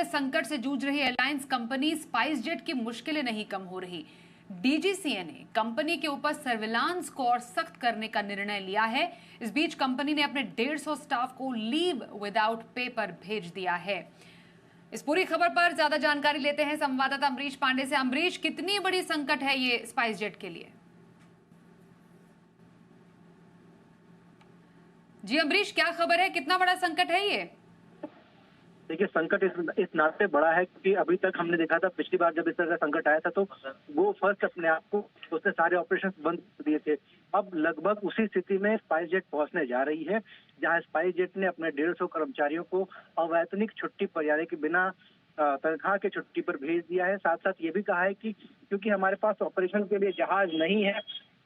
संकट से जूझ रही एयरलाइंस कंपनी स्पाइसजेट की मुश्किलें नहीं कम हो रही। डीजीसीए ने कंपनी के ऊपर सर्विलांस को और सख्त करने का निर्णय लिया है। इस बीच कंपनी ने अपने 150 स्टाफ को लीव विदाउट पे पर भेज दिया है। इस पूरी खबर पर ज्यादा जानकारी लेते हैं संवाददाता अमरीश पांडे से। अमरीश, कितनी बड़ी संकट है ये स्पाइसजेट के लिए? जी अमरीश, क्या खबर है, कितना बड़ा संकट है ये? देखिए, संकट इस नाते बड़ा है क्योंकि अभी तक हमने देखा था, पिछली बार जब इस तरह का संकट आया था तो वो फर्स्ट अपने आप को उसने सारे ऑपरेशन बंद कर दिए थे। अब लगभग उसी स्थिति में स्पाइसजेट पहुंचने जा रही है, जहां स्पाइसजेट ने अपने 150 कर्मचारियों को अवैतनिक छुट्टी पर यानी कि बिना तनख्वाह के छुट्टी पर भेज दिया है। साथ साथ ये भी कहा है कि क्योंकि हमारे पास ऑपरेशन के लिए जहाज नहीं है,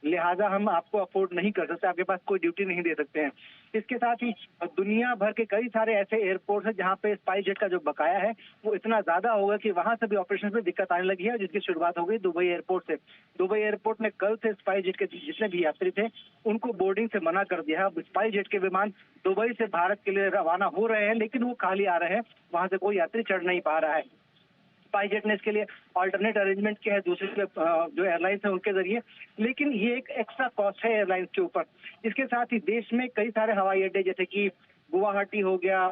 लिहाजा हम आपको अफोर्ड नहीं कर सकते, आपके पास कोई ड्यूटी नहीं दे सकते हैं। इसके साथ ही दुनिया भर के कई सारे ऐसे एयरपोर्ट हैं जहां पे स्पाइसजेट का जो बकाया है वो इतना ज्यादा होगा कि वहां से भी ऑपरेशन में दिक्कत आने लगी है, जिसकी शुरुआत हो गई दुबई एयरपोर्ट से। दुबई एयरपोर्ट ने कल से स्पाइसजेट के जितने भी यात्री थे उनको बोर्डिंग से मना कर दिया है। अब स्पाइसजेट के विमान दुबई से भारत के लिए रवाना हो रहे हैं, लेकिन वो खाली आ रहे हैं, वहां से कोई यात्री चढ़ नहीं पा रहा है। स्पाइसजेट ने इसके लिए ऑल्टरनेट अरेंजमेंट किया है दूसरे जो एयरलाइंस है उनके जरिए, लेकिन ये एक एक्स्ट्रा कॉस्ट है एयरलाइंस के ऊपर। इसके साथ ही देश में कई सारे हवाई अड्डे जैसे कि गुवाहाटी हो गया,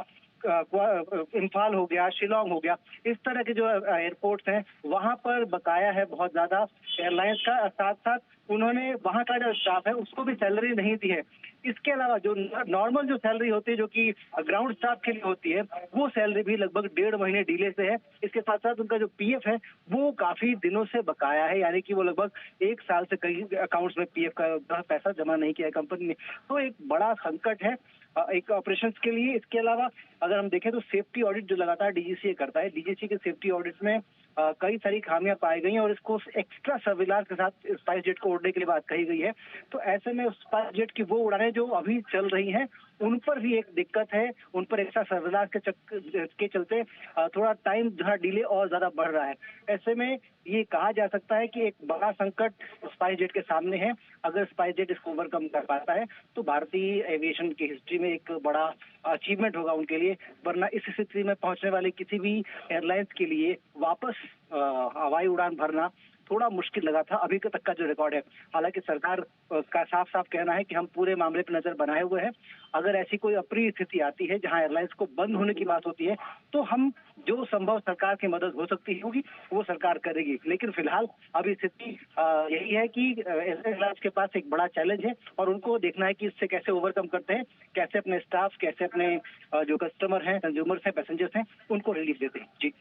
इम्फाल हो गया, शिलोंग हो गया, इस तरह के जो एयरपोर्ट्स हैं वहां पर बकाया है बहुत ज्यादा एयरलाइंस का। साथ साथ उन्होंने वहां का जो स्टाफ है उसको भी सैलरी नहीं दी है। इसके अलावा जो नॉर्मल जो सैलरी होती है जो कि ग्राउंड स्टाफ के लिए होती है, वो सैलरी भी लगभग 1.5 महीने डिले से है। इसके साथ साथ उनका जो पीएफ है वो काफी दिनों से बकाया है, यानी कि वो लगभग 1 साल से कई अकाउंट्स में पीएफ का पैसा जमा नहीं किया है कंपनी ने। तो एक बड़ा संकट है एक ऑपरेशन के लिए। इसके अलावा अगर हम देखें तो सेफ्टी ऑडिट जो लगातार डीजीसीए करता है, डीजीसीए के सेफ्टी ऑडिट में कई सारी खामियां पाई गई हैं और इसको एक्स्ट्रा सर्विलांस के साथ स्पाइसजेट को उड़ने के लिए बात कही गई है। तो ऐसे में स्पाइसजेट की वो उड़ानें जो अभी चल रही हैं उन पर भी एक दिक्कत है, उन पर एक्स्ट्रा सर्विलांस के चलते थोड़ा टाइम जो है डिले और ज्यादा बढ़ रहा है। ऐसे में ये कहा जा सकता है कि एक बड़ा संकट स्पाइसजेट के सामने है। अगर स्पाइसजेट इसको ओवरकम कर पाता है तो भारतीय एविएशन की हिस्ट्री में एक बड़ा अचीवमेंट होगा उनके लिए, वरना इस स्थिति में पहुंचने वाले किसी भी एयरलाइंस के लिए वापस हवाई उड़ान भरना थोड़ा मुश्किल लगा था अभी तक का जो रिकॉर्ड है। हालांकि सरकार का साफ साफ कहना है कि हम पूरे मामले पर नजर बनाए हुए हैं। अगर ऐसी कोई अप्रिय स्थिति आती है जहां एयरलाइंस को बंद होने की बात होती है तो हम जो संभव सरकार की मदद हो सकती होगी वो सरकार करेगी। लेकिन फिलहाल अभी स्थिति यही है कि एयरलाइंस के पास एक बड़ा चैलेंज है और उनको देखना है कि इससे कैसे ओवरकम करते हैं, कैसे अपने स्टाफ, कैसे अपने जो कस्टमर हैं, कंज्यूमर्स हैं, पैसेंजर्स हैं, उनको रिलीफ देते हैं। जी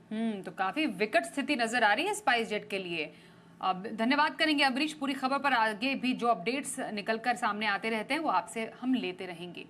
तो काफी विकट स्थिति नजर आ रही है स्पाइसजेट के लिए। अब धन्यवाद करेंगे अमरीश, पूरी खबर पर आगे भी जो अपडेट्स निकलकर सामने आते रहते हैं वो आपसे हम लेते रहेंगे।